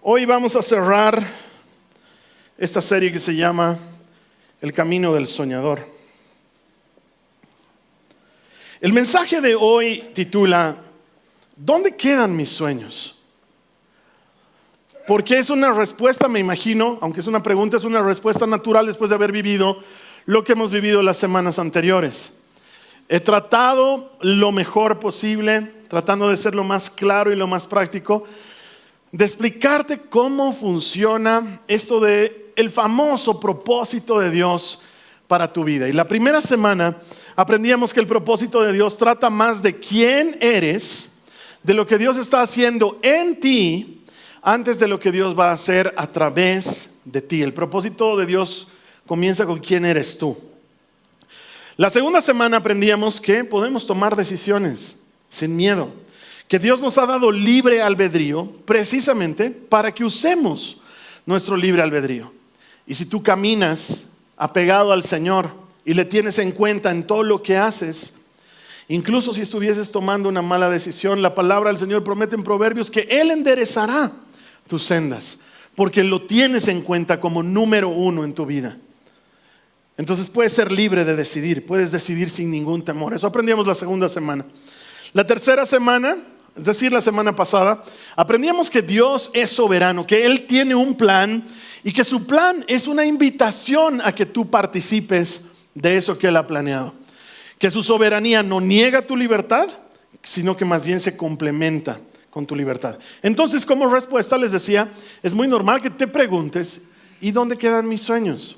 Hoy vamos a cerrar esta serie que se llama El Camino del Soñador. El mensaje de hoy titula ¿Dónde quedan mis sueños? Porque es una respuesta, me imagino, aunque es una pregunta, es una respuesta natural después de haber vivido lo que hemos vivido las semanas anteriores. He tratado lo mejor posible, tratando de ser lo más claro y lo más práctico, de explicarte cómo funciona esto de el famoso propósito de Dios para tu vida. Y la primera semana aprendíamos que el propósito de Dios trata más de quién eres, de lo que Dios está haciendo en ti, antes de lo que Dios va a hacer a través de ti. El propósito de Dios comienza con quién eres tú. La segunda semana aprendíamos que podemos tomar decisiones sin miedo, que Dios nos ha dado libre albedrío precisamente para que usemos nuestro libre albedrío. Y si tú caminas apegado al Señor y le tienes en cuenta en todo lo que haces, incluso si estuvieses tomando una mala decisión, la palabra del Señor promete en Proverbios que Él enderezará tus sendas, porque lo tienes en cuenta como número uno en tu vida. Entonces puedes ser libre de decidir, puedes decidir sin ningún temor. Eso aprendíamos la segunda semana. La tercera semana, es decir, la semana pasada, aprendíamos que Dios es soberano, que Él tiene un plan y que su plan es una invitación a que tú participes de eso que Él ha planeado. Que su soberanía no niega tu libertad, sino que más bien se complementa con tu libertad. Entonces, como respuesta les decía, es muy normal que te preguntes, ¿y dónde quedan mis sueños?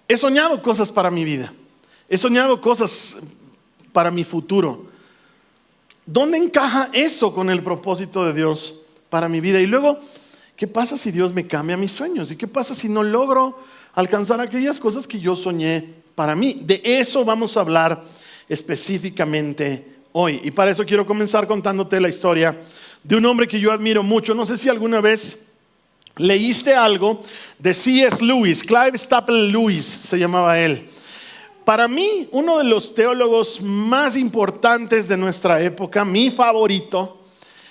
He soñado cosas para mi vida, he soñado cosas para mi futuro. ¿Dónde encaja eso con el propósito de Dios para mi vida? Y luego, ¿qué pasa si Dios me cambia mis sueños? ¿Y qué pasa si no logro alcanzar aquellas cosas que yo soñé para mí? De eso vamos a hablar específicamente hoy. Y para eso quiero comenzar contándote la historia de un hombre que yo admiro mucho. No sé si alguna vez leíste algo de C.S. Lewis, Clive Staples Lewis se llamaba él. Para mí, uno de los teólogos más importantes de nuestra época, mi favorito,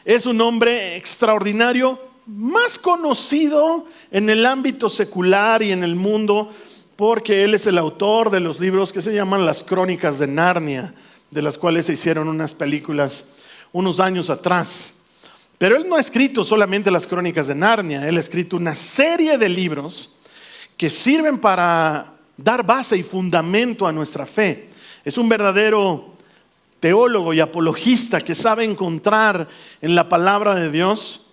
es un hombre extraordinario, más conocido en el ámbito secular y en el mundo, porque él es el autor de los libros que se llaman Las Crónicas de Narnia, de las cuales se hicieron unas películas unos años atrás. Pero él no ha escrito solamente Las Crónicas de Narnia, él ha escrito una serie de libros que sirven para dar base y fundamento a nuestra fe. Es un verdadero teólogo y apologista que sabe encontrar en la palabra de Dios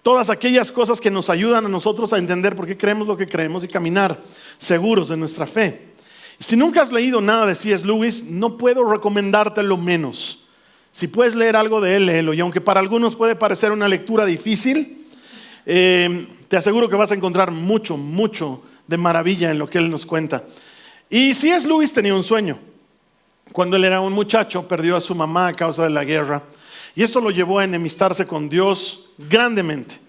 todas aquellas cosas que nos ayudan a nosotros a entender por qué creemos lo que creemos y caminar seguros de nuestra fe. Si nunca has leído nada de C.S. Lewis, no puedo recomendarte lo menos. Si puedes leer algo de él, léelo. Y aunque para algunos puede parecer una lectura difícil, te aseguro que vas a encontrar mucho de maravilla en lo que él nos cuenta. Y C.S. Lewis tenía un sueño. Cuando él era un muchacho, perdió a su mamá a causa de la guerra. Y esto lo llevó a enemistarse con Dios grandemente.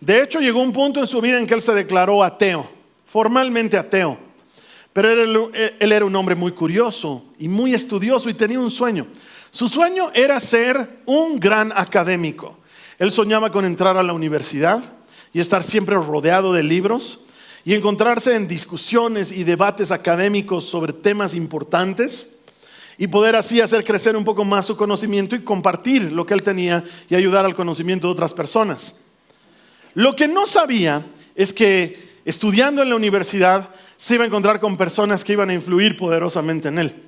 De hecho, llegó un punto en su vida en que él se declaró ateo, formalmente ateo. Pero él era un hombre muy curioso y muy estudioso y tenía un sueño. Su sueño era ser un gran académico. Él soñaba con entrar a la universidad y estar siempre rodeado de libros y encontrarse en discusiones y debates académicos sobre temas importantes y poder así hacer crecer un poco más su conocimiento y compartir lo que él tenía y ayudar al conocimiento de otras personas. Lo que no sabía es que estudiando en la universidad se iba a encontrar con personas que iban a influir poderosamente en él.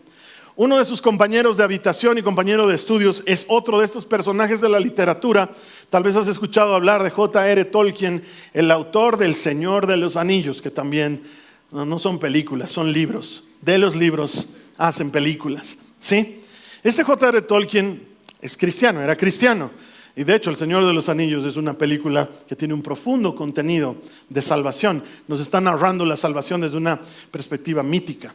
Uno de sus compañeros de habitación y compañero de estudios es otro de estos personajes de la literatura. Tal vez has escuchado hablar de J.R. Tolkien, el autor del Señor de los Anillos, que también no son películas, son libros. De los libros hacen películas, ¿sí? Este J.R. Tolkien es cristiano, era cristiano. Y de hecho, El Señor de los Anillos es una película que tiene un profundo contenido de salvación. Nos está narrando la salvación desde una perspectiva mítica.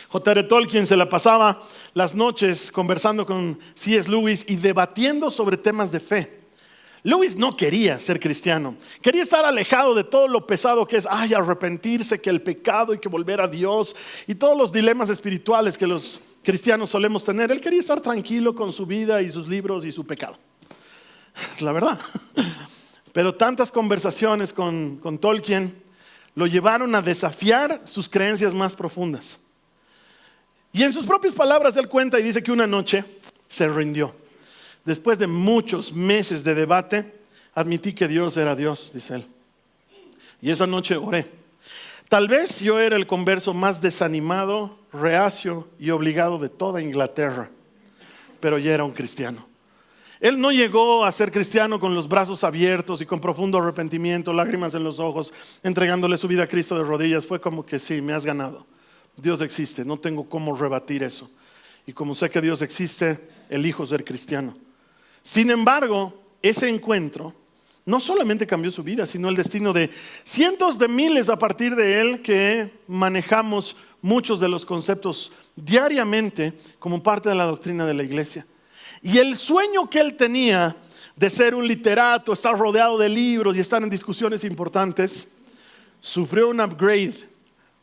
J.R. Tolkien se la pasaba las noches conversando con C.S. Lewis y debatiendo sobre temas de fe. Lewis no quería ser cristiano, quería estar alejado de todo lo pesado que es arrepentirse, que el pecado y que volver a Dios y todos los dilemas espirituales que los cristianos solemos tener. Él quería estar tranquilo con su vida y sus libros y su pecado. Es la verdad. Pero tantas conversaciones con Tolkien lo llevaron a desafiar sus creencias más profundas. Y en sus propias palabras él cuenta y dice que una noche se rindió. Después de muchos meses de debate, admití que Dios era Dios, dice él. Y esa noche oré. Tal vez yo era el converso más desanimado, reacio y obligado de toda Inglaterra, pero ya era un cristiano. Él no llegó a ser cristiano con los brazos abiertos y con profundo arrepentimiento, lágrimas en los ojos, entregándole su vida a Cristo de rodillas. Fue como que sí, me has ganado. Dios existe, no tengo cómo rebatir eso. Y como sé que Dios existe, elijo ser cristiano. Sin embargo, ese encuentro no solamente cambió su vida, sino el destino de cientos de miles a partir de él que manejamos muchos de los conceptos diariamente como parte de la doctrina de la iglesia. Y el sueño que él tenía de ser un literato, estar rodeado de libros y estar en discusiones importantes, sufrió un upgrade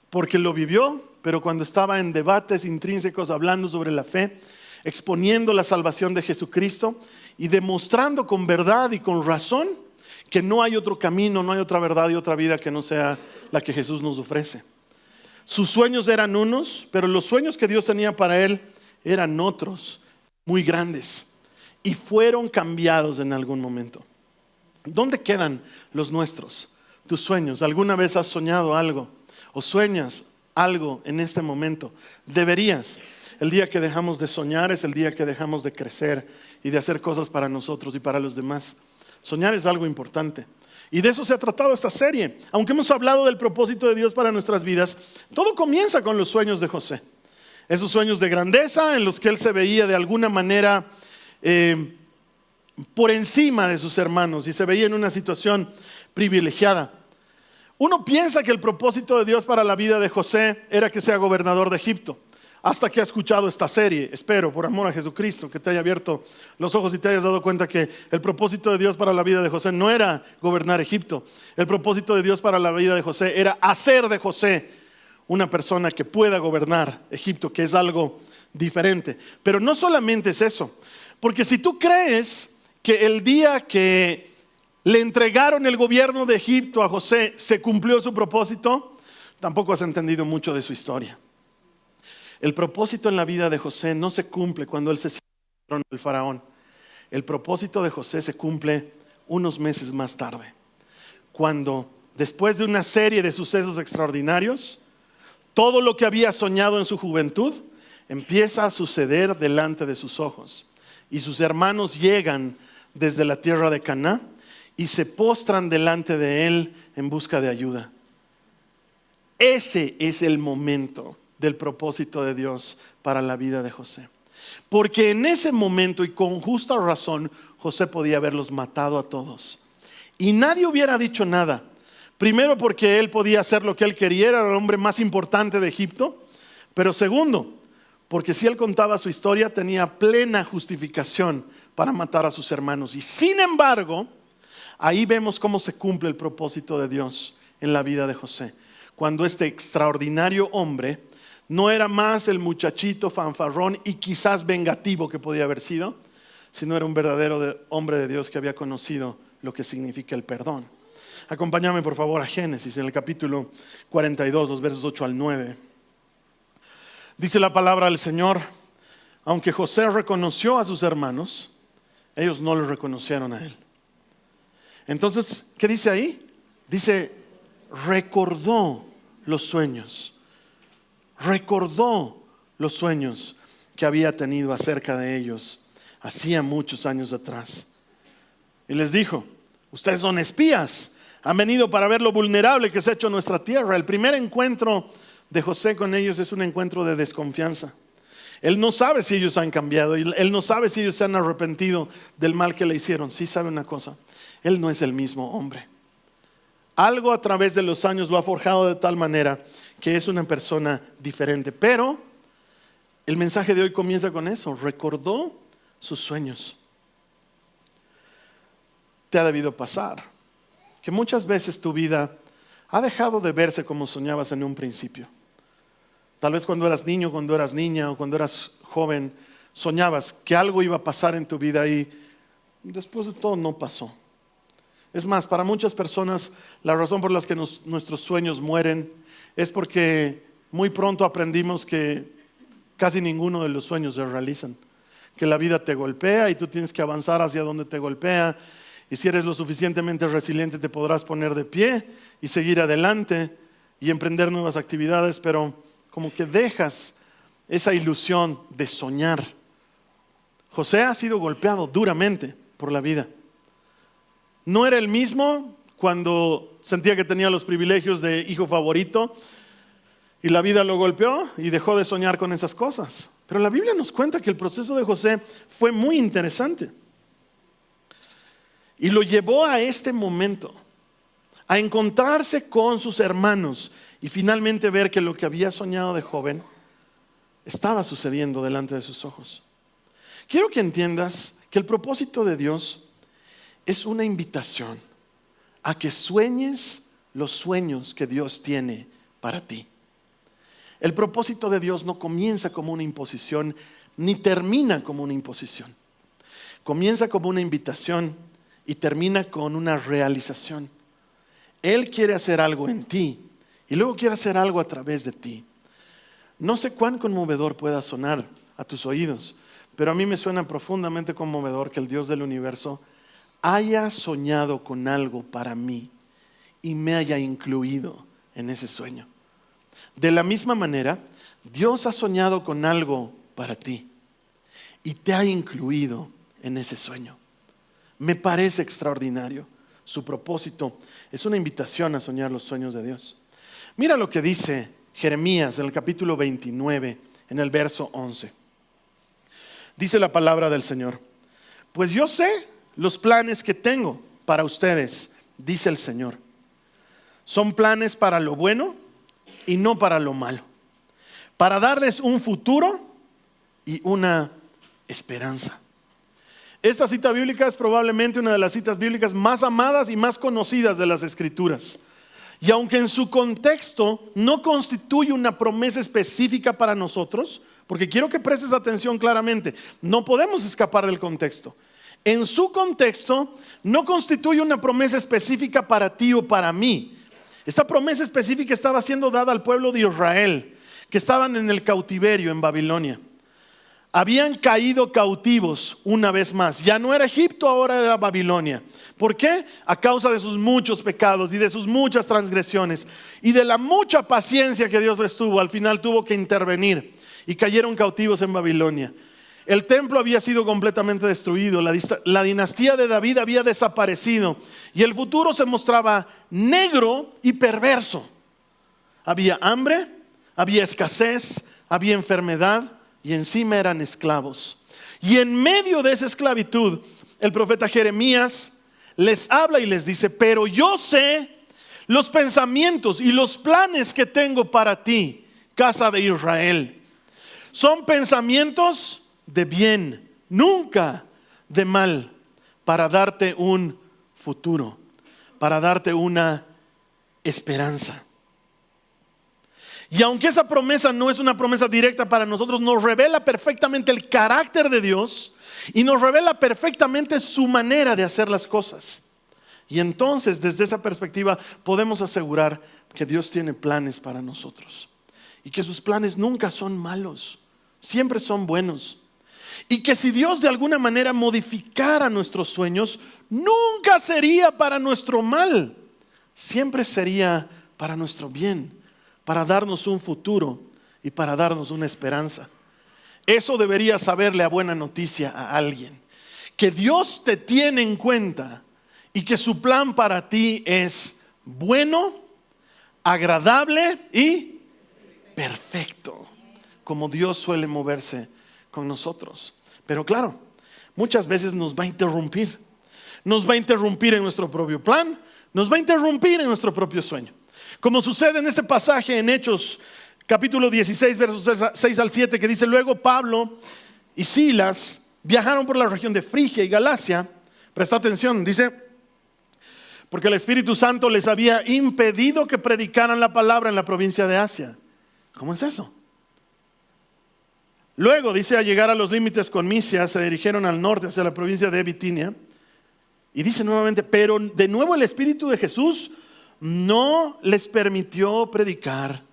porque lo vivió, pero cuando estaba en debates intrínsecos hablando sobre la fe, exponiendo la salvación de Jesucristo y demostrando con verdad y con razón que no hay otro camino, no hay otra verdad y otra vida que no sea la que Jesús nos ofrece. Sus sueños eran unos, pero los sueños que Dios tenía para él eran otros, muy grandes, y fueron cambiados en algún momento. ¿Dónde quedan los nuestros? Tus sueños. ¿Alguna vez has soñado algo o sueñas algo en este momento? Deberías. El día que dejamos de soñar es el día que dejamos de crecer y de hacer cosas para nosotros y para los demás. Soñar es algo importante. Y de eso se ha tratado esta serie. Aunque hemos hablado del propósito de Dios para nuestras vidas, todo comienza con los sueños de José. Esos sueños de grandeza en los que él se veía de alguna manera por encima de sus hermanos y se veía en una situación privilegiada. Uno piensa que el propósito de Dios para la vida de José era que sea gobernador de Egipto. Hasta que has escuchado esta serie, espero, por amor a Jesucristo, que te haya abierto los ojos y te hayas dado cuenta que el propósito de Dios para la vida de José no era gobernar Egipto. El propósito de Dios para la vida de José era hacer de José una persona que pueda gobernar Egipto, que es algo diferente. Pero no solamente es eso, porque si tú crees que el día que le entregaron el gobierno de Egipto a José se cumplió su propósito, tampoco has entendido mucho de su historia. El propósito en la vida de José no se cumple cuando él se sienta en el trono del faraón. El propósito de José se cumple unos meses más tarde, cuando después de una serie de sucesos extraordinarios, todo lo que había soñado en su juventud empieza a suceder delante de sus ojos. Y sus hermanos llegan desde la tierra de Canaán y se postran delante de él en busca de ayuda. Ese es el momento del propósito de Dios para la vida de José. Porque en ese momento, y con justa razón, José podía haberlos matado a todos. Y nadie hubiera dicho nada. Primero porque él podía hacer lo que él quería, era el hombre más importante de Egipto. Pero segundo, porque si él contaba su historia tenía plena justificación para matar a sus hermanos. Y sin embargo, ahí vemos cómo se cumple el propósito de Dios en la vida de José. Cuando este extraordinario hombre no era más el muchachito fanfarrón y quizás vengativo que podía haber sido, sino era un verdadero hombre de Dios que había conocido lo que significa el perdón. Acompáñame por favor a Génesis en el capítulo 42, los versos 8 al 9. Dice la palabra del Señor: aunque José reconoció a sus hermanos, ellos no lo reconocieron a él. Entonces, ¿qué dice ahí? Dice, recordó los sueños. Recordó los sueños que había tenido acerca de ellos hacía muchos años atrás. Y les dijo, ustedes son espías, han venido para ver lo vulnerable que se ha hecho nuestra tierra. El primer encuentro de José con ellos es un encuentro de desconfianza. Él no sabe si ellos han cambiado, él no sabe si ellos se han arrepentido del mal que le hicieron. Sí sabe una cosa, él no es el mismo hombre. Algo a través de los años lo ha forjado de tal manera que es una persona diferente. Pero el mensaje de hoy comienza con eso, recordó sus sueños. Te ha debido pasar que muchas veces tu vida ha dejado de verse como soñabas en un principio. Tal vez cuando eras niño, cuando eras niña o cuando eras joven, soñabas que algo iba a pasar en tu vida y después de todo no pasó. Es más, para muchas personas la razón por la que nuestros sueños mueren es porque muy pronto aprendimos que casi ninguno de los sueños se realizan. Que la vida te golpea y tú tienes que avanzar hacia donde te golpea. Y si eres lo suficientemente resiliente te podrás poner de pie y seguir adelante y emprender nuevas actividades, pero como que dejas esa ilusión de soñar. José ha sido golpeado duramente por la vida. No era el mismo cuando sentía que tenía los privilegios de hijo favorito y la vida lo golpeó y dejó de soñar con esas cosas. Pero la Biblia nos cuenta que el proceso de José fue muy interesante y lo llevó a este momento, a encontrarse con sus hermanos y finalmente ver que lo que había soñado de joven estaba sucediendo delante de sus ojos. Quiero que entiendas que el propósito de Dios es una invitación a que sueñes los sueños que Dios tiene para ti. El propósito de Dios no comienza como una imposición, ni termina como una imposición. Comienza como una invitación y termina con una realización. Él quiere hacer algo en ti y luego quiere hacer algo a través de ti. No sé cuán conmovedor pueda sonar a tus oídos, pero a mí me suena profundamente conmovedor que el Dios del universo haya soñado con algo para mí y me haya incluido en ese sueño. De la misma manera, Dios ha soñado con algo para ti y te ha incluido en ese sueño. Me parece extraordinario. Su propósito es una invitación a soñar los sueños de Dios. Mira lo que dice Jeremías en el capítulo 29, en el verso 11. Dice la palabra del Señor: pues yo sé los planes que tengo para ustedes, dice el Señor. Son planes para lo bueno y no para lo malo, para darles un futuro y una esperanza. Esta cita bíblica es probablemente una de las citas bíblicas más amadas y más conocidas de las Escrituras. Y aunque en su contexto no constituye una promesa específica para nosotros, porque quiero que prestes atención claramente, no podemos escapar del contexto. En su contexto no constituye una promesa específica para ti o para mí. Esta promesa específica estaba siendo dada al pueblo de Israel, que estaban en el cautiverio en Babilonia. Habían caído cautivos una vez más. Ya no era Egipto, ahora era Babilonia. ¿Por qué? A causa de sus muchos pecados y de sus muchas transgresiones y de la mucha paciencia que Dios les tuvo. Al final tuvo que intervenir y cayeron cautivos en Babilonia. El templo había sido completamente destruido, la dinastía de David había desaparecido y el futuro se mostraba negro y perverso. Había hambre, había escasez, había enfermedad y encima eran esclavos. Y en medio de esa esclavitud, el profeta Jeremías les habla y les dice: pero yo sé los pensamientos y los planes que tengo para ti, casa de Israel. Son pensamientos de bien, nunca de mal, para darte un futuro, para darte una esperanza. Y aunque esa promesa no es una promesa directa para nosotros, nos revela perfectamente el carácter de Dios y nos revela perfectamente su manera de hacer las cosas. Y entonces, desde esa perspectiva, podemos asegurar que Dios tiene planes para nosotros y que sus planes nunca son malos, siempre son buenos. Y que si Dios de alguna manera modificara nuestros sueños, nunca sería para nuestro mal, siempre sería para nuestro bien, para darnos un futuro y para darnos una esperanza. Eso debería saberle a buena noticia a alguien, que Dios te tiene en cuenta y que su plan para ti es bueno, agradable y perfecto, como Dios suele moverse con nosotros. Pero claro, muchas veces nos va a interrumpir. Nos va a interrumpir en nuestro propio plan, nos va a interrumpir en nuestro propio sueño. Como sucede en este pasaje en Hechos, capítulo 16, versos 6 al 7, que dice: luego Pablo y Silas viajaron por la región de Frigia y Galacia. Presta atención, dice: porque el Espíritu Santo les había impedido que predicaran la palabra en la provincia de Asia. ¿Cómo es eso? Luego, dice, al llegar a los límites con Misia, se dirigieron al norte hacia la provincia de Bitinia. Y dice nuevamente, pero de nuevo el Espíritu de Jesús no les permitió predicar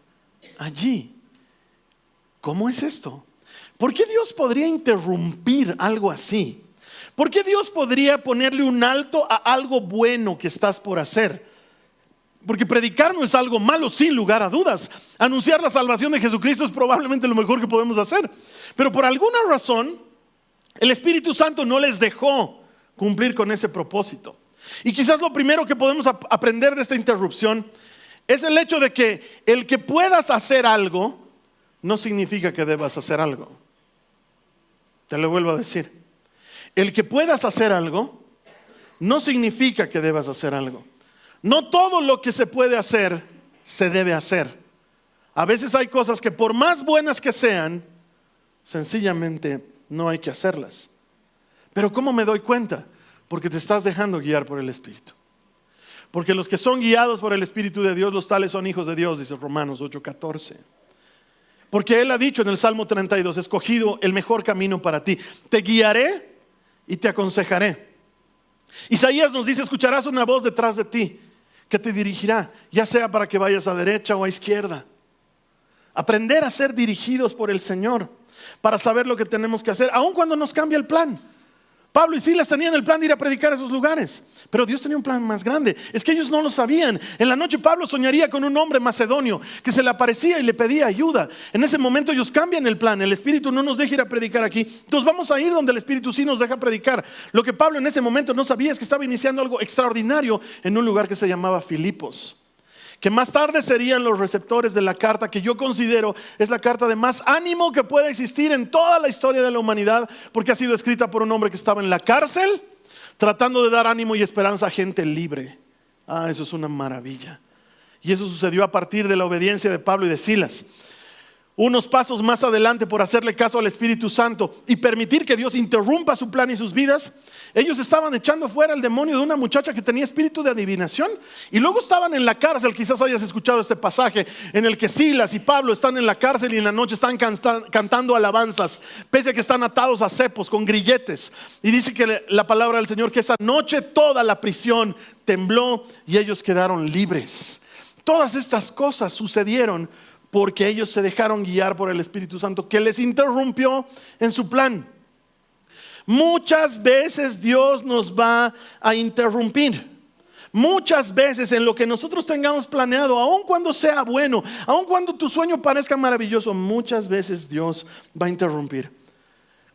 allí. ¿Cómo es esto? ¿Por qué Dios podría interrumpir algo así? ¿Por qué Dios podría ponerle un alto a algo bueno que estás por hacer? Porque predicar no es algo malo, sin lugar a dudas. Anunciar la salvación de Jesucristo es probablemente lo mejor que podemos hacer. Pero por alguna razón, el Espíritu Santo no les dejó cumplir con ese propósito. Y quizás lo primero que podemos aprender de esta interrupción es el hecho de que el que puedas hacer algo no significa que debas hacer algo. Te lo vuelvo a decir. El que puedas hacer algo no significa que debas hacer algo. No todo lo que se puede hacer se debe hacer. A veces hay cosas que por más buenas que sean, sencillamente no hay que hacerlas. Pero ¿cómo me doy cuenta? Porque te estás dejando guiar por el Espíritu. Porque los que son guiados por el Espíritu de Dios, los tales son hijos de Dios, dice Romanos 8:14. Porque Él ha dicho en el Salmo 32, escogido el mejor camino para ti. Te guiaré y te aconsejaré. Isaías nos dice, escucharás una voz detrás de ti que te dirigirá, ya sea para que vayas a derecha o a izquierda. Aprender a ser dirigidos por el Señor para saber lo que tenemos que hacer, aun cuando nos cambia el plan. Pablo y Silas tenían el plan de ir a predicar a esos lugares, pero Dios tenía un plan más grande. Es que ellos no lo sabían. En la noche Pablo soñaría con un hombre macedonio que se le aparecía y le pedía ayuda. En ese momento ellos cambian el plan. El Espíritu no nos deja ir a predicar aquí, entonces vamos a ir donde el Espíritu sí nos deja predicar. Lo que Pablo en ese momento no sabía es que estaba iniciando algo extraordinario en un lugar que se llamaba Filipos, que más tarde serían los receptores de la carta que yo considero es la carta de más ánimo que puede existir en toda la historia de la humanidad, porque ha sido escrita por un hombre que estaba en la cárcel tratando de dar ánimo y esperanza a gente libre. Eso es una maravilla. Y eso sucedió a partir de la obediencia de Pablo y de Silas. Unos pasos más adelante, por hacerle caso al Espíritu Santo y permitir que Dios interrumpa su plan y sus vidas, ellos estaban echando fuera al demonio de una muchacha que tenía espíritu de adivinación, y luego estaban en la cárcel. Quizás hayas escuchado este pasaje en el que Silas y Pablo están en la cárcel y en la noche están cantando alabanzas, pese a que están atados a cepos con grilletes. Y dice que la palabra del Señor que esa noche toda la prisión tembló y ellos quedaron libres. Todas estas cosas sucedieron porque ellos se dejaron guiar por el Espíritu Santo, que les interrumpió en su plan. Muchas veces Dios nos va a interrumpir. Muchas veces en lo que nosotros tengamos planeado, aun cuando sea bueno, aun cuando tu sueño parezca maravilloso, muchas veces Dios va a interrumpir.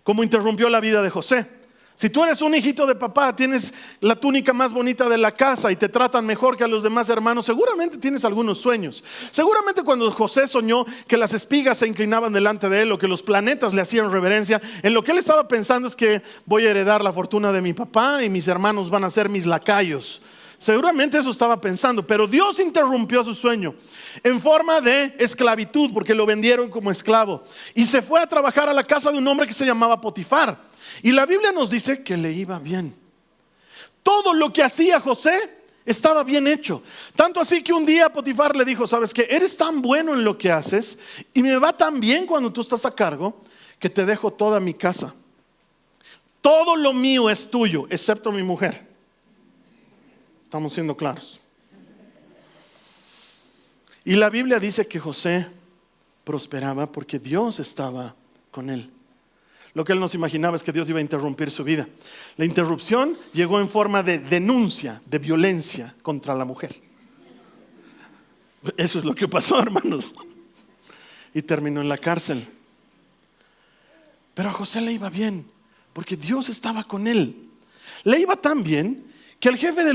Como interrumpió la vida de José. Si tú eres un hijito de papá, tienes la túnica más bonita de la casa y te tratan mejor que a los demás hermanos, seguramente tienes algunos sueños. Seguramente cuando José soñó que las espigas se inclinaban delante de él o que los planetas le hacían reverencia, en lo que él estaba pensando es que voy a heredar la fortuna de mi papá y mis hermanos van a ser mis lacayos. Seguramente eso estaba pensando, pero Dios interrumpió su sueño en forma de esclavitud, porque lo vendieron como esclavo y se fue a trabajar a la casa de un hombre que se llamaba Potifar. Y la Biblia nos dice que le iba bien. Todo lo que hacía José estaba bien hecho. Tanto así que un día Potifar le dijo, ¿sabes qué? Eres tan bueno en lo que haces y me va tan bien cuando tú estás a cargo que te dejo toda mi casa. Todo lo mío es tuyo, excepto mi mujer. Estamos siendo claros. Y la Biblia dice que José prosperaba porque Dios estaba con él. Lo que él nos imaginaba es que Dios iba a interrumpir su vida. La interrupción llegó en forma de denuncia, de violencia contra la mujer. Eso es lo que pasó, hermanos. Y terminó en la cárcel. Pero a José le iba bien, porque Dios estaba con él. Le iba tan bien que el jefe de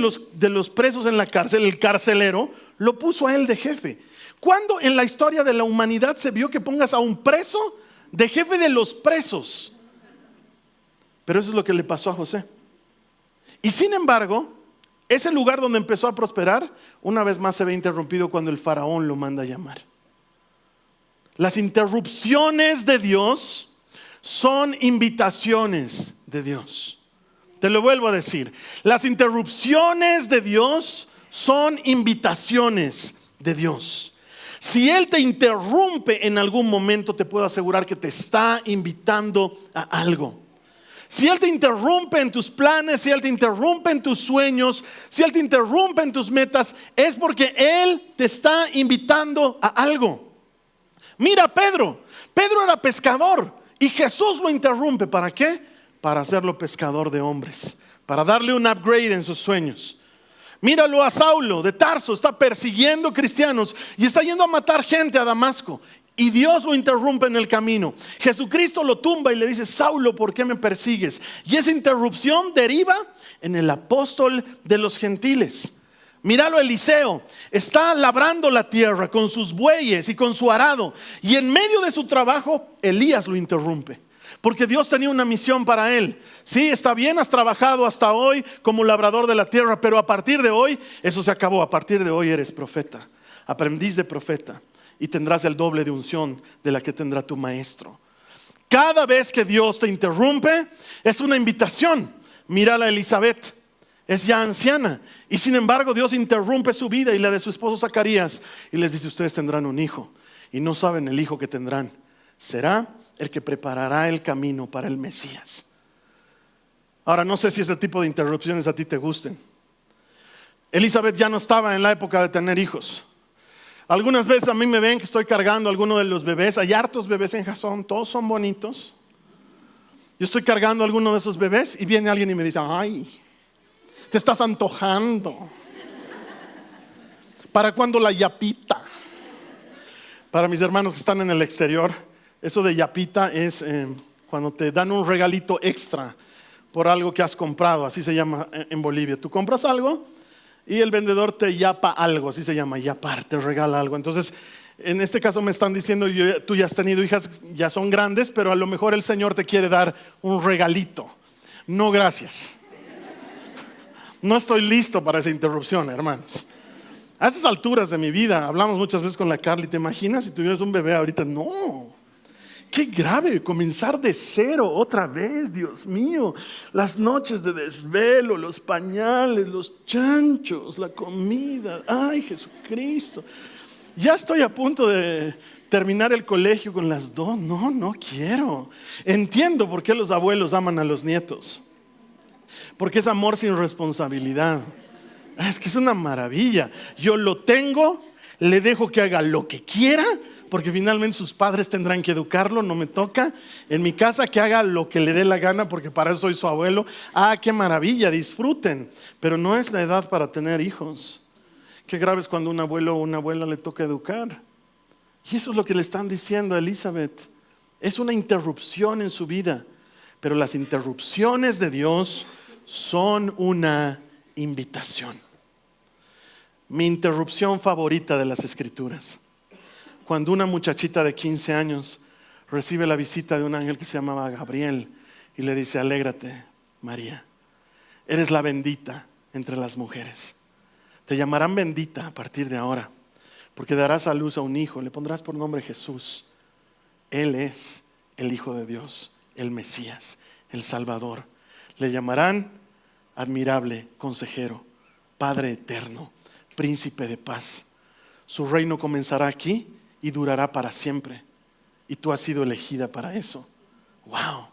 los presos en la cárcel, el carcelero, lo puso a él de jefe. ¿Cuándo en la historia de la humanidad se vio que pongas a un preso de jefe de los presos? Pero eso es lo que le pasó a José. Y sin embargo, ese lugar donde empezó a prosperar, una vez más se ve interrumpido cuando el faraón lo manda a llamar. Las interrupciones de Dios son invitaciones de Dios. Te lo vuelvo a decir. Las interrupciones de Dios son invitaciones de Dios. Si Él te interrumpe en algún momento, te puedo asegurar que te está invitando a algo. Si Él te interrumpe en tus planes, si Él te interrumpe en tus sueños, si Él te interrumpe en tus metas, es porque Él te está invitando a algo. Mira a Pedro. Pedro era pescador y Jesús lo interrumpe. ¿Para qué? Para hacerlo pescador de hombres, para darle un upgrade en sus sueños. Míralo a Saulo de Tarso, está persiguiendo cristianos y está yendo a matar gente a Damasco. Y Dios lo interrumpe en el camino. Jesucristo lo tumba y le dice: Saulo, ¿por qué me persigues? Y esa interrupción deriva en el apóstol de los gentiles. Míralo a Eliseo, está labrando la tierra con sus bueyes y con su arado. Y en medio de su trabajo, Elías lo interrumpe. Porque Dios tenía una misión para él. Sí, está bien, has trabajado hasta hoy como labrador de la tierra, pero a partir de hoy, eso se acabó. A partir de hoy eres profeta, aprendiz de profeta, y tendrás el doble de unción de la que tendrá tu maestro. Cada vez que Dios te interrumpe, es una invitación. Mírala a Elizabeth, es ya anciana, y sin embargo Dios interrumpe su vida y la de su esposo Zacarías, y les dice: ustedes tendrán un hijo, y no saben el hijo que tendrán. Será el que preparará el camino para el Mesías. Ahora, no sé si este tipo de interrupciones a ti te gusten. Elizabeth ya no estaba en la época de tener hijos. Algunas veces a mí me ven que estoy cargando a alguno de los bebés. Hay hartos bebés en Jasón, todos son bonitos. Yo estoy cargando a alguno de esos bebés y viene alguien y me dice: ay, te estás antojando. ¿Para cuándo la yapita? Para mis hermanos que están en el exterior, eso de yapita es cuando te dan un regalito extra por algo que has comprado. Así se llama en Bolivia. Tú compras algo y el vendedor te yapa algo, así se llama, yapar, te regala algo. Entonces, en este caso me están diciendo: tú ya has tenido hijas, ya son grandes, pero a lo mejor el Señor te quiere dar un regalito. No, gracias. No estoy listo para esa interrupción, hermanos. A esas alturas de mi vida, hablamos muchas veces con la Carly: ¿te imaginas si tuvieras un bebé ahorita? No. Qué grave, comenzar de cero otra vez, Dios mío. Las noches de desvelo, los pañales, los chanchos, la comida. Ay, Jesucristo. Ya estoy a punto de terminar el colegio con las dos. No quiero. Entiendo por qué los abuelos aman a los nietos. Porque es amor sin responsabilidad. Es que es una maravilla. Yo lo tengo, le dejo que haga lo que quiera, porque finalmente sus padres tendrán que educarlo, no me toca. En mi casa que haga lo que le dé la gana, porque para eso soy su abuelo. Ah, qué maravilla, disfruten. Pero no es la edad para tener hijos. Qué grave es cuando un abuelo o una abuela le toca educar. Y eso es lo que le están diciendo a Elizabeth. Es una interrupción en su vida. Pero las interrupciones de Dios son una invitación. Mi interrupción favorita de las Escrituras: cuando una muchachita de 15 años recibe la visita de un ángel que se llamaba Gabriel y le dice: alégrate, María, eres la bendita entre las mujeres. Te llamarán bendita a partir de ahora, porque darás a luz a un hijo, le pondrás por nombre Jesús. Él es el Hijo de Dios, el Mesías, el Salvador. Le llamarán admirable, consejero, Padre eterno, príncipe de paz. Su reino comenzará aquí y durará para siempre. Y tú has sido elegida para eso. ¡Wow!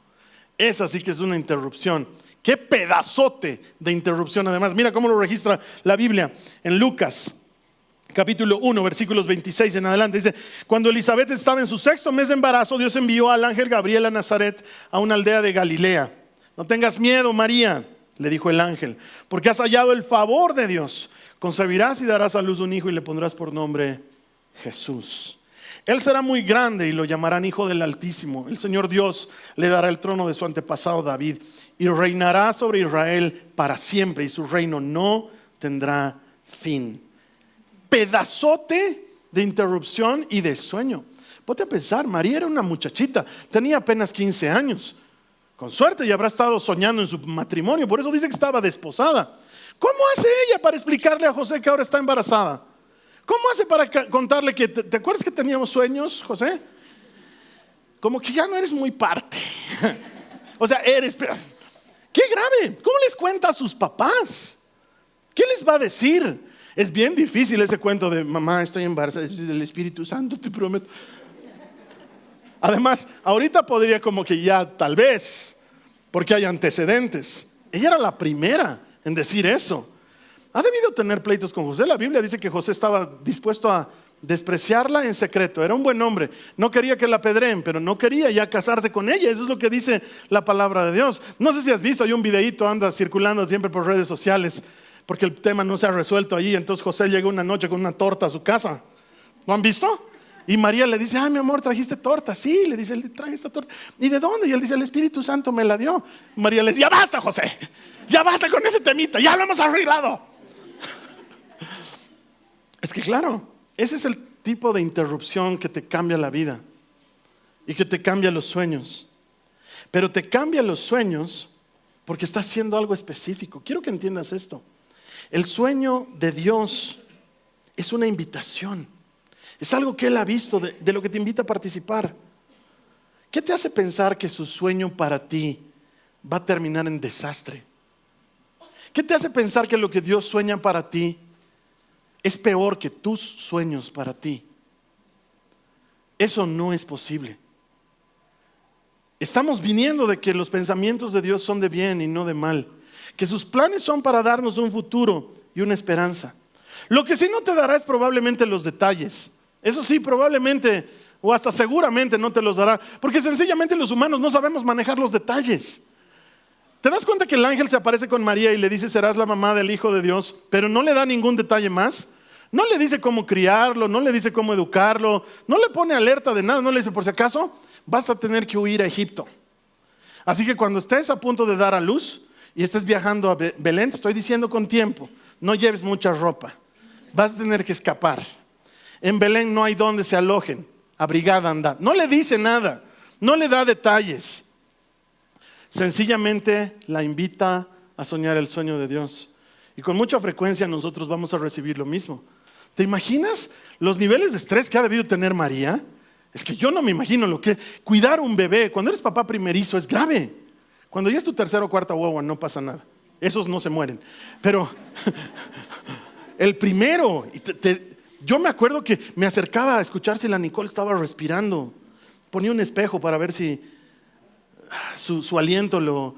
Esa sí que es una interrupción. ¡Qué pedazote de interrupción! Además, mira cómo lo registra la Biblia en Lucas, capítulo 1, versículos 26 en adelante. Dice: cuando Elizabeth estaba en su 6º mes de embarazo, Dios envió al ángel Gabriel a Nazaret, a una aldea de Galilea. No tengas miedo, María, le dijo el ángel, porque has hallado el favor de Dios. Concebirás y darás a luz un hijo y le pondrás por nombre Jesús. Él será muy grande y lo llamarán Hijo del Altísimo. El Señor Dios le dará el trono de su antepasado David y reinará sobre Israel para siempre, y su reino no tendrá fin. Pedazote de interrupción y de sueño. Ponte a pensar, María era una muchachita, tenía apenas 15 años. Con suerte ya habrá estado soñando en su matrimonio, por eso dice que estaba desposada. ¿Cómo hace ella para explicarle a José que ahora está embarazada? ¿Cómo hace para contarle que, ¿te acuerdas que teníamos sueños, José? Como que ya no eres muy parte. O sea, pero qué grave. ¿Cómo les cuenta a sus papás? ¿Qué les va a decir? Es bien difícil ese cuento de: mamá, estoy embarazada del Espíritu Santo, te prometo. Además, ahorita podría como que ya tal vez, porque hay antecedentes. Ella era la primera en decir eso. Ha debido tener pleitos con José. La Biblia dice que José estaba dispuesto a despreciarla en secreto. Era un buen hombre. No quería que la apedreen, pero no quería ya casarse con ella. Eso es lo que dice la palabra de Dios. No sé si has visto, hay un videíto, anda circulando siempre por redes sociales, porque el tema no se ha resuelto allí. Entonces José llega una noche con una torta a su casa. ¿Lo han visto? Y María le dice, mi amor, ¿trajiste torta? Sí, le dice, le traje esta torta. ¿Y de dónde? Y él dice, el Espíritu Santo me la dio. María le dice, ya basta, José, ya basta con ese temita, ya lo hemos arreglado. Es que claro, ese es el tipo de interrupción que te cambia la vida y que te cambia los sueños. Pero te cambia los sueños porque está haciendo algo específico. Quiero que entiendas esto. El sueño de Dios es una invitación. Es algo que Él ha visto, de lo que te invita a participar. ¿Qué te hace pensar que su sueño para ti va a terminar en desastre? ¿Qué te hace pensar que lo que Dios sueña para ti es peor que tus sueños para ti? Eso no es posible. Estamos viniendo de que los pensamientos de Dios son de bien y no de mal, que sus planes son para darnos un futuro y una esperanza. Lo que sí no te dará es probablemente los detalles. Eso sí, probablemente o hasta seguramente no te los dará, porque sencillamente los humanos no sabemos manejar los detalles. ¿Te das cuenta que el ángel se aparece con María y le dice, serás la mamá del Hijo de Dios, pero no le da ningún detalle más? No le dice cómo criarlo, no le dice cómo educarlo, no le pone alerta de nada, no le dice, por si acaso, vas a tener que huir a Egipto. Así que cuando estés a punto de dar a luz y estés viajando a Belén, te estoy diciendo con tiempo, no lleves mucha ropa, vas a tener que escapar. En Belén no hay donde se alojen, abrigada anda. No le dice nada, no le da detalles. Sencillamente la invita a soñar el sueño de Dios. Y con mucha frecuencia nosotros vamos a recibir lo mismo. ¿Te imaginas los niveles de estrés que ha debido tener María? Es que yo no me imagino lo que cuidar un bebé. Cuando eres papá primerizo es grave. Cuando ya es tu tercera o cuarta guagua no pasa nada. Esos no se mueren. Pero el primero, yo me acuerdo que me acercaba a escuchar si la Nicole estaba respirando. Ponía un espejo para ver si su aliento lo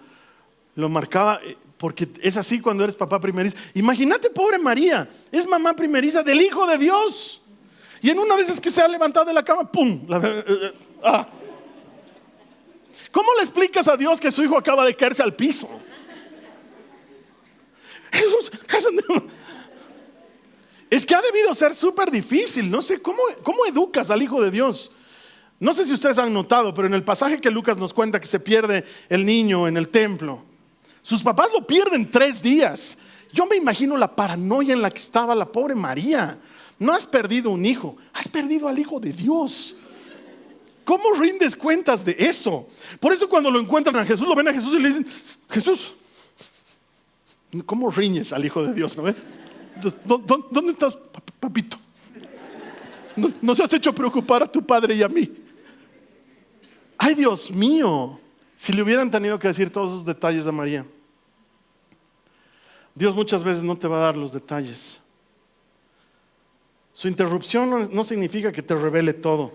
marcaba, porque es así cuando eres papá primerizo. Imagínate, pobre María, es mamá primeriza del Hijo de Dios. Y en una de esas que se ha levantado de la cama, ¡pum! ¿Cómo le explicas a Dios que su hijo acaba de caerse al piso? Es que ha debido ser súper difícil. No sé, ¿cómo educas al Hijo de Dios? No sé si ustedes han notado, pero en el pasaje que Lucas nos cuenta que se pierde el niño en el templo, sus papás lo pierden 3 días. Yo me imagino la paranoia en la que estaba la pobre María. No has perdido un hijo, has perdido al Hijo de Dios. ¿Cómo rindes cuentas de eso? Por eso cuando lo encuentran a Jesús, lo ven a Jesús y le dicen, Jesús, ¿cómo riñes al Hijo de Dios? ¿No? ¿Dónde estás, papito? Nos has hecho preocupar a tu padre y a mí. Ay, Dios mío, si le hubieran tenido que decir todos esos detalles a María. Dios muchas veces no te va a dar los detalles. Su interrupción no significa que te revele todo,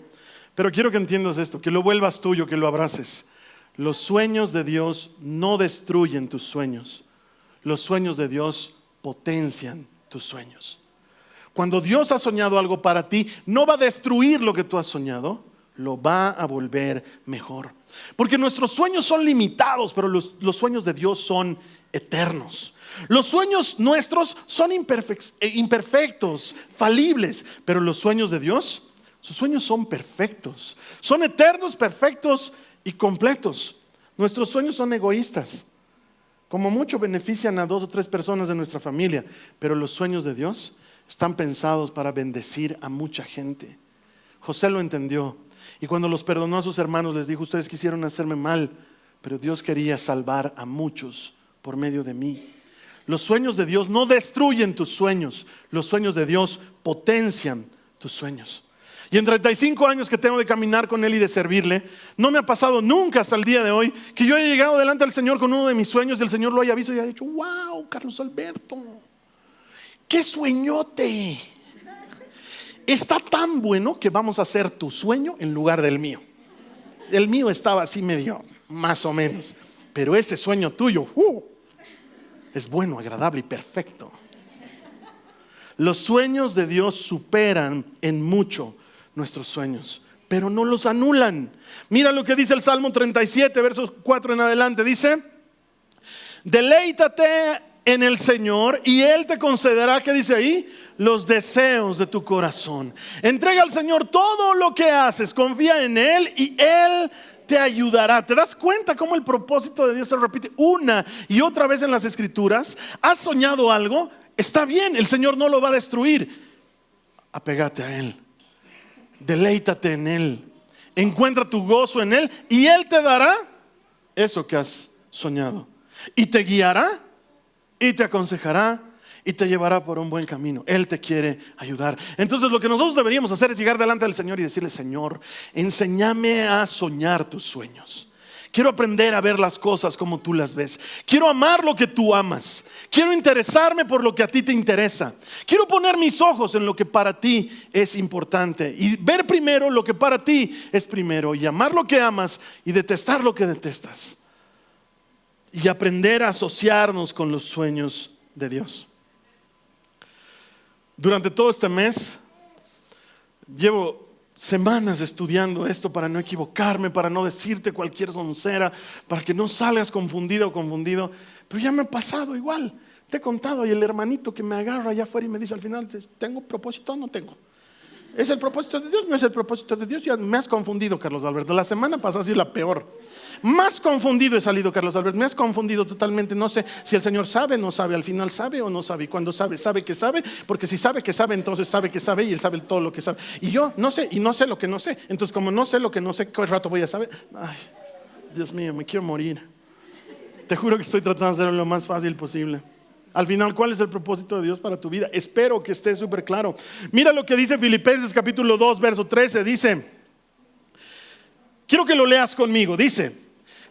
pero quiero que entiendas esto, que lo vuelvas tuyo, que lo abraces. Los sueños de Dios no destruyen tus sueños. Los sueños de Dios potencian tus sueños. Cuando Dios ha soñado algo para ti, no va a destruir lo que tú has soñado, lo va a volver mejor. Porque nuestros sueños son limitados, pero los sueños de Dios son eternos. Los sueños nuestros son imperfectos, falibles, pero los sueños de Dios, sus sueños son perfectos, son eternos, perfectos y completos. Nuestros sueños son egoístas, como mucho benefician a 2 o 3 personas de nuestra familia, pero los sueños de Dios están pensados para bendecir a mucha gente. José lo entendió y cuando los perdonó a sus hermanos les dijo, ustedes quisieron hacerme mal, pero Dios quería salvar a muchos por medio de mí. Los sueños de Dios no destruyen tus sueños, los sueños de Dios potencian tus sueños. Y en 35 años que tengo de caminar con Él y de servirle, no me ha pasado nunca hasta el día de hoy que yo haya llegado delante del Señor con uno de mis sueños y el Señor lo haya visto y haya dicho, wow, Carlos Alberto, ¡qué sueñote! Está tan bueno que vamos a hacer tu sueño en lugar del mío. El mío estaba así medio, más o menos. Pero ese sueño tuyo es bueno, agradable y perfecto. Los sueños de Dios superan en mucho nuestros sueños, pero no los anulan. Mira lo que dice el Salmo 37, versos 4 en adelante. Dice: deleítate en el Señor y Él te concederá, ¿qué dice ahí? Los deseos de tu corazón. Entrega al Señor todo lo que haces, confía en Él y Él te ayudará. ¿Te das cuenta cómo el propósito de Dios se repite una y otra vez en las Escrituras? ¿Has soñado algo? Está bien, el Señor no lo va a destruir. Apégate a Él, deleítate en Él, encuentra tu gozo en Él y Él te dará eso que has soñado. Y te guiará y te aconsejará y te llevará por un buen camino. Él te quiere ayudar. Entonces lo que nosotros deberíamos hacer es llegar delante del Señor y decirle: Señor, enséñame a soñar tus sueños. Quiero aprender a ver las cosas como tú las ves. Quiero amar lo que tú amas. Quiero interesarme por lo que a ti te interesa. Quiero poner mis ojos en lo que para ti es importante y ver primero lo que para ti es primero, y amar lo que amas y detestar lo que detestas, y aprender a asociarnos con los sueños de Dios. Durante todo este mes llevo semanas estudiando esto para no equivocarme, para no decirte cualquier soncera, para que no salgas confundido o confundido. Pero ya me ha pasado igual. Te he contado, y el hermanito que me agarra allá afuera y me dice al final: ¿tengo propósito o no tengo? ¿Es el propósito de Dios? ¿No es el propósito de Dios? Ya me has confundido, Carlos Alberto. La semana pasada ha sido la peor. Más confundido he salido, Carlos Alberto. Me has confundido totalmente. No sé si el Señor sabe, no sabe. Al final sabe o no sabe. Y cuando sabe, sabe que sabe. Porque si sabe que sabe, entonces sabe que sabe. Y Él sabe todo lo que sabe. Y yo no sé, y no sé lo que no sé. Entonces, como no sé lo que no sé, ¿qué rato voy a saber? Ay, Dios mío, me quiero morir. Te juro que estoy tratando de hacerlo lo más fácil posible. Al final, ¿cuál es el propósito de Dios para tu vida? Espero que esté súper claro. Mira lo que dice Filipenses capítulo 2, verso 13. Dice, quiero que lo leas conmigo. Dice: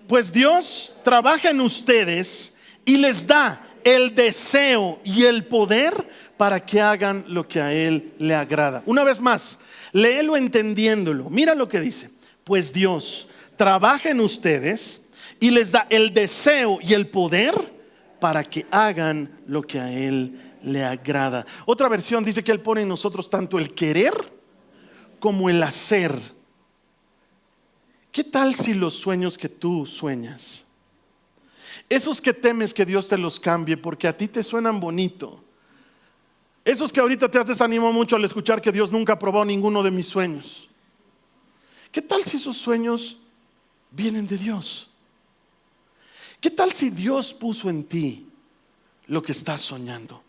pues Dios trabaja en ustedes y les da el deseo y el poder para que hagan lo que a Él le agrada. Una vez más, léelo entendiéndolo. Mira lo que dice: pues Dios trabaja en ustedes y les da el deseo y el poder para que hagan lo que a Él le agrada. Otra versión dice que Él pone en nosotros tanto el querer como el hacer. ¿Qué tal si los sueños que tú sueñas, esos que temes que Dios te los cambie porque a ti te suenan bonito, esos que ahorita te has desanimado mucho al escuchar que Dios nunca aprobó ninguno de mis sueños, qué tal si esos sueños vienen de Dios? ¿Qué tal si Dios puso en ti lo que estás soñando?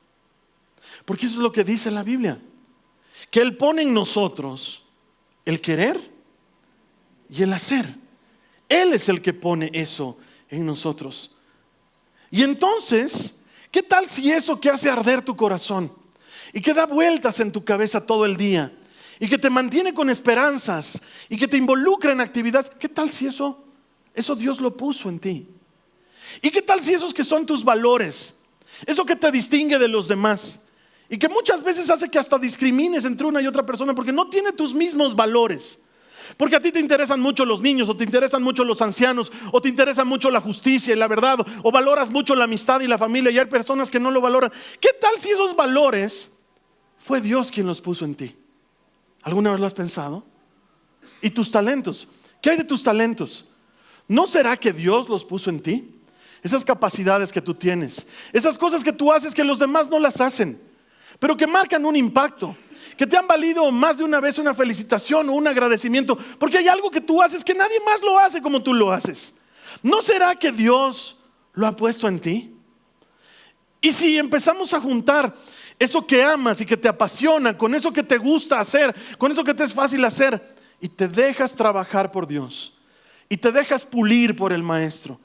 Porque eso es lo que dice la Biblia, que Él pone en nosotros el querer y el hacer. Él es el que pone eso en nosotros. Y entonces, ¿qué tal si eso que hace arder tu corazón y que da vueltas en tu cabeza todo el día y que te mantiene con esperanzas y que te involucra en actividades, qué tal si eso Dios lo puso en ti? ¿Y qué tal si esos que son tus valores, eso que te distingue de los demás y que muchas veces hace que hasta discrimines entre una y otra persona porque no tiene tus mismos valores? Porque a ti te interesan mucho los niños, o te interesan mucho los ancianos, o te interesa mucho la justicia y la verdad, o valoras mucho la amistad y la familia, y hay personas que no lo valoran. ¿Qué tal si esos valores fue Dios quien los puso en ti? ¿Alguna vez lo has pensado? ¿Y tus talentos? ¿Qué hay de tus talentos? ¿No será que Dios los puso en ti? Esas capacidades que tú tienes, esas cosas que tú haces que los demás no las hacen, pero que marcan un impacto, que te han valido más de una vez una felicitación o un agradecimiento, porque hay algo que tú haces que nadie más lo hace como tú lo haces. ¿No será que Dios lo ha puesto en ti? Y si empezamos a juntar eso que amas y que te apasiona con eso que te gusta hacer, con eso que te es fácil hacer, y te dejas trabajar por Dios y te dejas pulir por el Maestro,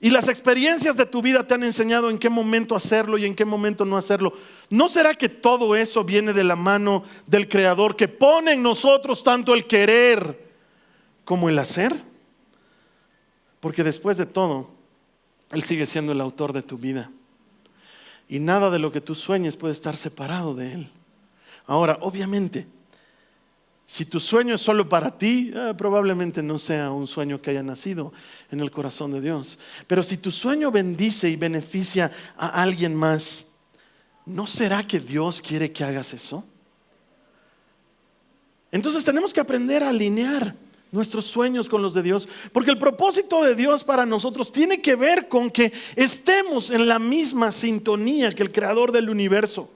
y las experiencias de tu vida te han enseñado en qué momento hacerlo y en qué momento no hacerlo, ¿no será que todo eso viene de la mano del Creador, que pone en nosotros tanto el querer como el hacer? Porque después de todo, Él sigue siendo el autor de tu vida, y nada de lo que tú sueñes puede estar separado de Él. Ahora, obviamente, Si tu sueño es solo para ti, probablemente no sea un sueño que haya nacido en el corazón de Dios. Pero si tu sueño bendice y beneficia a alguien más, ¿no será que Dios quiere que hagas eso? Entonces tenemos que aprender a alinear nuestros sueños con los de Dios, porque el propósito de Dios para nosotros tiene que ver con que estemos en la misma sintonía que el creador del universo.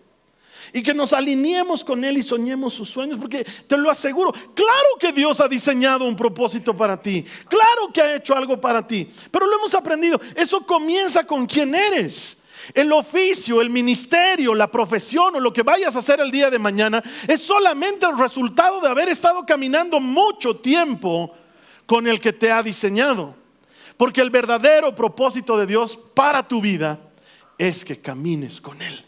Y que nos alineemos con Él y soñemos sus sueños, porque te lo aseguro, claro que Dios ha diseñado un propósito para ti, claro que ha hecho algo para ti, pero lo hemos aprendido. Eso comienza con quién eres. El oficio, el ministerio, la profesión o lo que vayas a hacer el día de mañana es solamente el resultado de haber estado caminando mucho tiempo con el que te ha diseñado. Porque el verdadero propósito de Dios para tu vida es que camines con Él.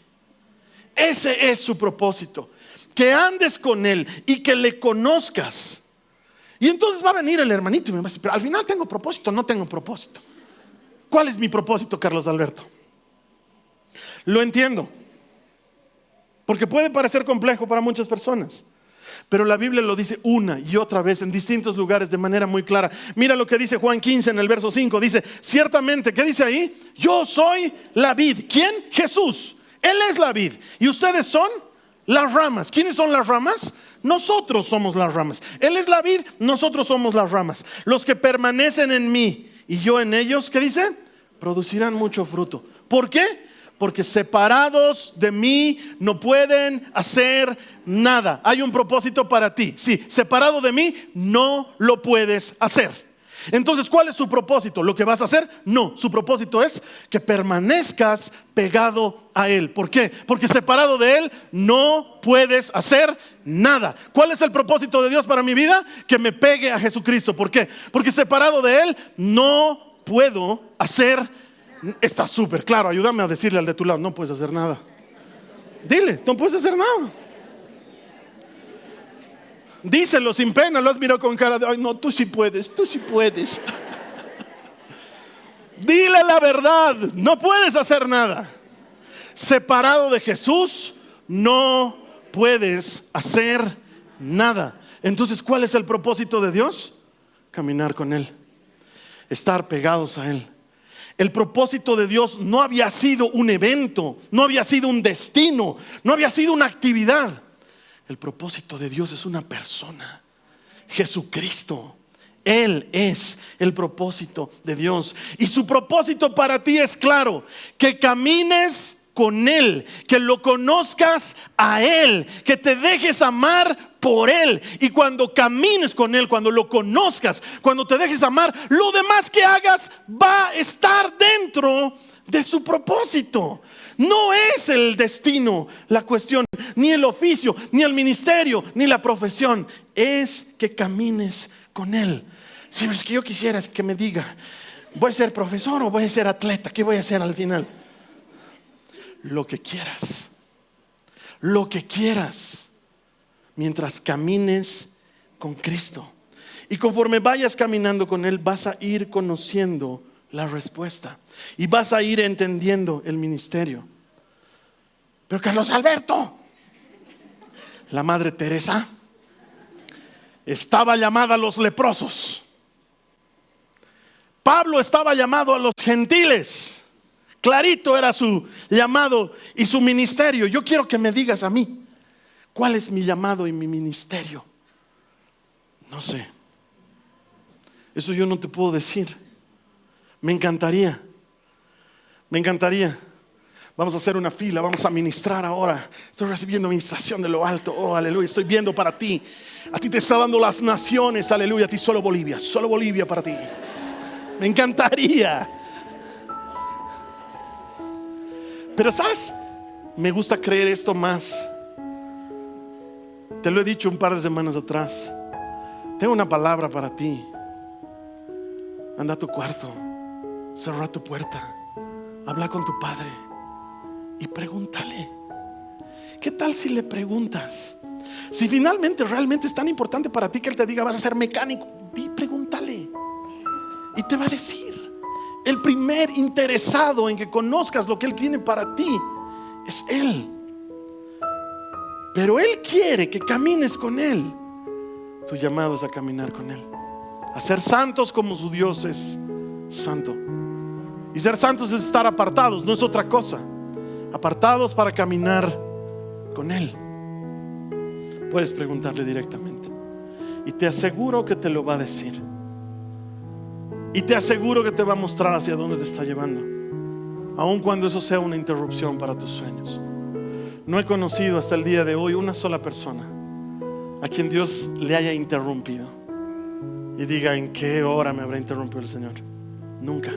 Ese es su propósito, que andes con Él y que le conozcas. Y entonces va a venir el hermanito y me va a decir, pero al final tengo propósito, no tengo propósito. ¿Cuál es mi propósito, Carlos Alberto? Lo entiendo, porque puede parecer complejo para muchas personas, pero la Biblia lo dice una y otra vez en distintos lugares de manera muy clara. Mira lo que dice Juan 15 en el verso 5, dice, ciertamente, ¿qué dice ahí? Yo soy la vid. ¿Quién? Jesús. Él es la vid y ustedes son las ramas. ¿Quiénes son las ramas? Nosotros somos las ramas. Él es la vid, nosotros somos las ramas. Los que permanecen en mí y yo en ellos, ¿qué dice? Producirán mucho fruto. ¿Por qué? Porque separados de mí no pueden hacer nada. Hay un propósito para ti. Sí, separado de mí no lo puedes hacer. Entonces, ¿cuál es su propósito? ¿Lo que vas a hacer? No, su propósito es que permanezcas pegado a Él. ¿Por qué? Porque separado de Él no puedes hacer nada. ¿Cuál es el propósito de Dios para mi vida? Que me pegue a Jesucristo. ¿Por qué? Porque separado de Él no puedo hacer nada. Está súper claro, ayúdame a decirle al de tu lado, no puedes hacer nada. Dile, no puedes hacer nada. Díselo sin pena, lo has mirado con cara de, ay no, tú sí puedes, tú sí puedes. Dile la verdad, no puedes hacer nada. Separado de Jesús, no puedes hacer nada. Entonces, ¿cuál es el propósito de Dios? Caminar con Él, estar pegados a Él. El propósito de Dios no había sido un evento, no había sido un destino, no había sido una actividad. El propósito de Dios es una persona, Jesucristo. Él es el propósito de Dios. Y su propósito para ti es claro, que camines con Él, que lo conozcas a Él, que te dejes amar por Él. Y cuando camines con Él, cuando lo conozcas, cuando te dejes amar, lo demás que hagas va a estar dentro de su propósito. No es el destino la cuestión, ni el oficio, ni el ministerio, ni la profesión. Es que camines con Él. Si es que yo quisiera que me diga, ¿voy a ser profesor o voy a ser atleta? ¿Qué voy a hacer al final? Lo que quieras. Lo que quieras. Mientras camines con Cristo. Y conforme vayas caminando con Él, vas a ir conociendo la respuesta. Y vas a ir entendiendo el ministerio. Pero Carlos Alberto, la Madre Teresa estaba llamada a los leprosos. Pablo estaba llamado a los gentiles. Clarito era su llamado y su ministerio. Yo quiero que me digas a mí, ¿cuál es mi llamado y mi ministerio? No sé. Eso yo no te puedo decir. Me encantaría. Vamos a hacer una fila, vamos a ministrar ahora. Estoy recibiendo ministración de lo alto. Oh, aleluya, estoy viendo para ti. A ti te está dando las naciones, aleluya. A ti solo Bolivia para ti. Me encantaría. Pero ¿sabes? Me gusta creer esto más. Te lo he dicho un par de semanas atrás. Tengo una palabra para ti. Anda a tu cuarto, cerra tu puerta, habla con tu padre y pregúntale. ¿Qué tal si le preguntas? Si finalmente realmente es tan importante para ti que él te diga vas a ser mecánico, pregúntale y te va a decir. El primer interesado en que conozcas lo que Él tiene para ti es Él. Pero Él quiere que camines con Él Tu llamado es a caminar con Él, a ser santos como su Dios es santo. Y ser santos es estar apartados, no es otra cosa. Apartados para caminar con Él. Puedes preguntarle directamente y te aseguro que te lo va a decir. Y te aseguro que te va a mostrar hacia dónde te está llevando, aun cuando eso sea una interrupción para tus sueños. No he conocido hasta el día de hoy una sola persona a quien Dios le haya interrumpido y diga: ¿en qué hora me habrá interrumpido el Señor? Nunca.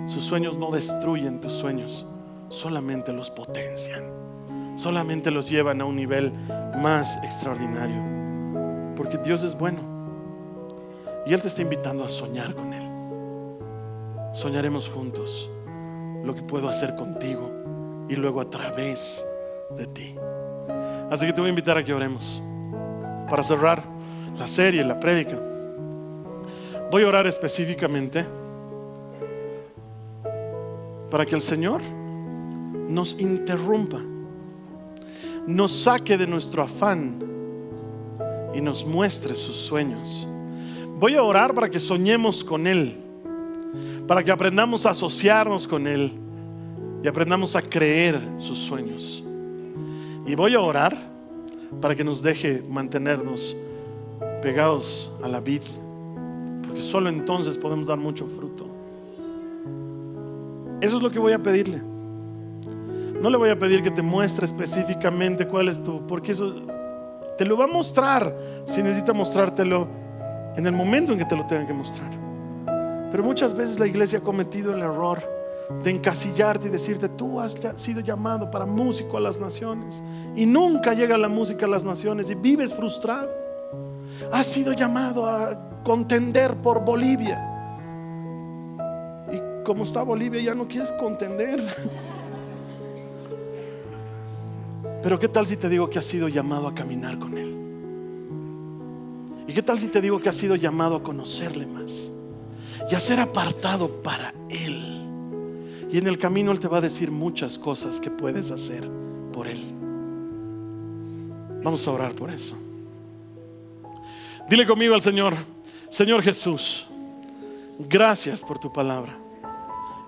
Sus sueños no destruyen tus sueños, solamente los potencian, solamente los llevan a un nivel más extraordinario, porque Dios es bueno y Él te está invitando a soñar con Él. Soñaremos juntos lo que puedo hacer contigo y luego a través de ti. Así que te voy a invitar a que oremos para cerrar la serie, la prédica. Voy a orar específicamente para que el Señor nos interrumpa, nos saque de nuestro afán y nos muestre sus sueños. Voy a orar para que soñemos con Él, para que aprendamos a asociarnos con Él y aprendamos a creer sus sueños. Y voy a orar para que nos deje mantenernos pegados a la vid, porque solo entonces podemos dar mucho fruto. Eso es lo que voy a pedirle. No le voy a pedir que te muestre específicamente cuál es tu, porque eso te lo va a mostrar si necesita mostrártelo en el momento en que te lo tengan que mostrar. Pero muchas veces la iglesia ha cometido el error de encasillarte y decirte: tú has sido llamado para músico a las naciones, y nunca llega la música a las naciones y vives frustrado. Has sido llamado a contender por Bolivia, y como está Bolivia ya no quieres contender. Pero ¿qué tal si te digo que has sido llamado a caminar con Él? ¿Y qué tal si te digo que has sido llamado a conocerle más y a ser apartado para Él? Y en el camino Él te va a decir muchas cosas que puedes hacer por Él. Vamos a orar por eso. Dile conmigo al Señor: Señor Jesús, gracias por tu palabra.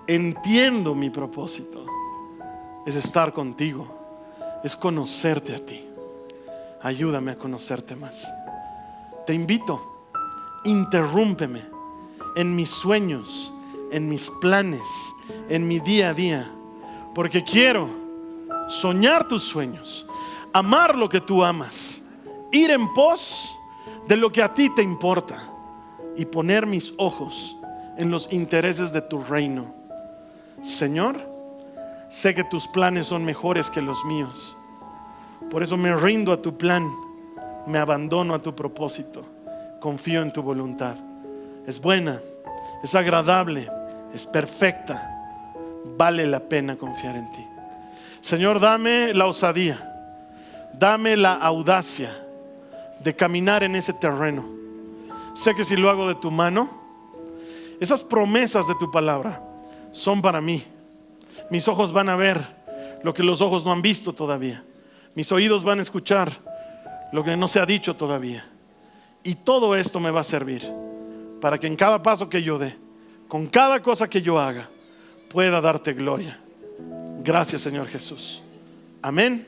Entiendo mi propósito es estar contigo, es conocerte a ti. Ayúdame a conocerte más. Te invito, interrúmpeme en mis sueños, en mis planes, en mi día a día, porque quiero soñar tus sueños, amar lo que tú amas, ir en pos de lo que a ti te importa y poner mis ojos en los intereses de tu reino. Señor, sé que tus planes son mejores que los míos, por eso me rindo a tu plan, me abandono a tu propósito, confío en tu voluntad. Es buena, es agradable, es perfecta. Vale la pena confiar en ti. Señor, dame la osadía, dame la audacia de caminar en ese terreno. Sé que si lo hago de tu mano, esas promesas de tu palabra son para mí. Mis ojos van a ver lo que los ojos no han visto todavía. Mis oídos van a escuchar lo que no se ha dicho todavía. Y todo esto me va a servir para que en cada paso que yo dé, con cada cosa que yo haga, pueda darte gloria. Gracias, Señor Jesús. Amén.